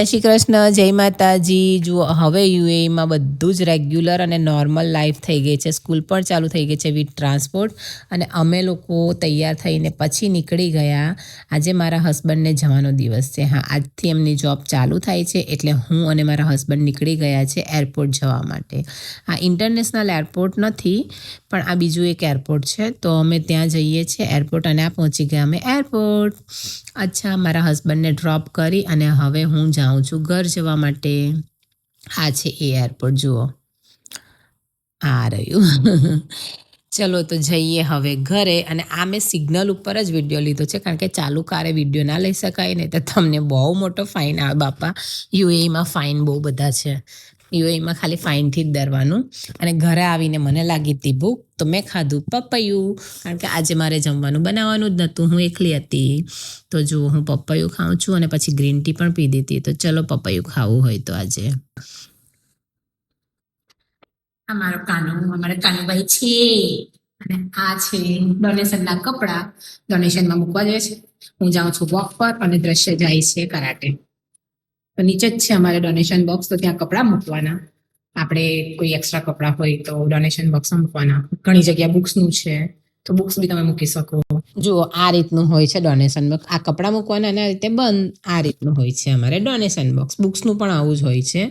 જય શ્રી કૃષ્ણ, જય માતાજી। જુઓ હવે યુએઈમાં બધું જ રેગ્યુલર અને નોર્મલ લાઈફ થઈ ગઈ છે। સ્કૂલ પણ ચાલુ થઈ ગઈ છે વિથ ટ્રાન્સપોર્ટ। અને અમે લોકો તૈયાર થઈને પછી નીકળી ગયા। આજે મારા હસબન્ડને જવાનો દિવસ છે। હા, આજથી એમની જોબ ચાલુ થાય છે એટલે હું અને મારા હસબન્ડ નીકળી ગયા છે એરપોર્ટ જવા માટે। આ ઇન્ટરનેશનલ એરપોર્ટ નથી પણ આ બીજું એક એરપોર્ટ છે, તો અમે ત્યાં જઈએ છીએ એરપોર્ટ અને આ પહોંચી ગયા અમે એરપોર્ટ। અચ્છા, મારા હસબન્ડને ડ્રોપ કરી અને હવે હું જાઉં છું ઘર જવા માટે। આ છે એ એરપોર્ટ, જુઓ આ રહ્યું। ચલો તો જઈએ હવે ઘરે। અને આ મેં સિગ્નલ ઉપર જ વિડીયો લીધો છે કારણ કે ચાલુ કારે વિડીયો ના લઈ શકાય ને તો તમને બહુ મોટો ફાઇન આવે બાપા। યુએઈમાં ફાઇન બહુ બધા છે। યુએઈમાં ખાલી ફાઇનથી જ ડરવાનું। અને ઘરે આવીને મને લાગી હતી ભૂખ, તો મેં ખાધું પપૈયું કારણ કે આજે મારે જમવાનું બનાવવાનું જ નહોતું, હું એકલી હતી। તો જો હું પપૈયું ખાઉં છું અને પછી ગ્રીન ટી પણ પીધી હતી। તો ચલો પપૈયું ખાવું હોય તો આજે અમારા કાનુભાઈ છે અને આ છે ડોનેશનના કપડા, ડોનેશનમાં મૂકવા જોઈએ છે। હું જાઉં છું વોક પર અને દ્રશ્ય જાય છે કરાટે। તો નીચે જ છે અમારે ડોનેશન બોક્સ, તો ત્યાં કપડાં મૂકવાના। આપણે કોઈ એક્સ્ટ્રા કપડાં હોય તો ડોનેશન બોક્સમાં મૂકવાના। ઘણી જગ્યા બુક્સનું છે તો બુક્સ બી તમે મૂકી શકો। જુઓ આ રીતનું હોય છે ડોનેશન બોક્સ। આ કપડાં મૂકવાના અને આ રીતે બંધ આ રીતનું હોય છે અમારે ડોનેશન બોક્સ। બુક્સનું પણ આવું જ હોય છે।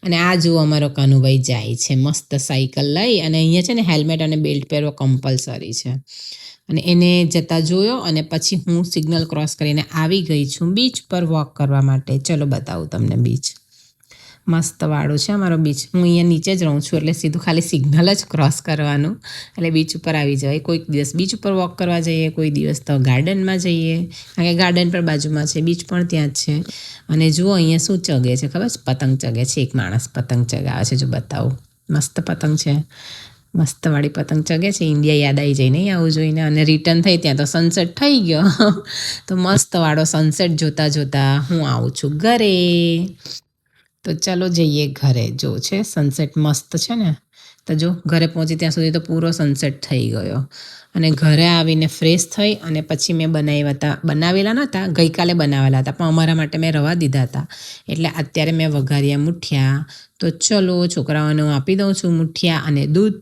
અને આ જુઓ અમારો કાનુભાઈ જાય છે મસ્ત સાયકલ લઈ, અને અહીંયા છે ને હેલ્મેટ અને બેલ્ટ પહેરવો કમ્પલસરી છે। અને એને જતા જોયો અને પછી હું સિગ્નલ ક્રોસ કરીને આવી ગઈ છું બીચ પર વોક કરવા માટે। ચલો બતાવું તમને બીચ, મસ્ત વાળો છે અમારો બીચ। હું અહીંયા નીચે જ રહું છું એટલે સીધું ખાલી સિગ્નલ જ ક્રોસ કરવાનું એટલે બીચ ઉપર આવી જવાય। કોઈક દિવસ બીચ ઉપર વોક કરવા જઈએ, કોઈ દિવસ તો ગાર્ડનમાં જઈએ કારણ કે ગાર્ડન પર બાજુમાં છે, બીચ પણ ત્યાં જ છે। અને જુઓ અહીંયા શું ચગે છે ખબર છે? પતંગ ચગે છે। એક માણસ પતંગ ચગાવે છે, જો બતાવું, મસ્ત પતંગ છે, મસ્ત વાળી પતંગ ચગે છે। ઇન્ડિયા યાદ આવી જાય નહીં આવું જોઈને। અને રિટર્ન થઈ ત્યાં તો સનસેટ થઈ ગયો તો મસ્ત વાળો સનસેટ જોતા જોતા હું આવું છું ઘરે। તો ચલો જઈએ ઘરે। જો છે સનસેટ મસ્ત છે ને, તો જો ઘરે પહોંચી ત્યાં સુધી તો પૂરો સનસેટ થઈ ગયો। અને ઘરે આવીને ફ્રેશ થઈ અને પછી મેં બનાવેલા નહોતા, ગઈકાલે બનાવેલા હતા પણ અમારા માટે મેં રવા દીધા હતા એટલે અત્યારે મેં વઘાર્યા મુઠિયા। તો ચલો છોકરાઓને હું આપી દઉં છું મુઠિયા અને દૂધ,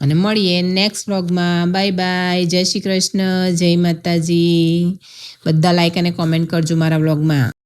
અને મળીએ નેક્સ્ટ વ્લોગમાં। બાય બાય, જય શ્રી કૃષ્ણ, જય માતાજી। બધા લાઈક અને કોમેન્ટ કરજો મારા વ્લોગમાં।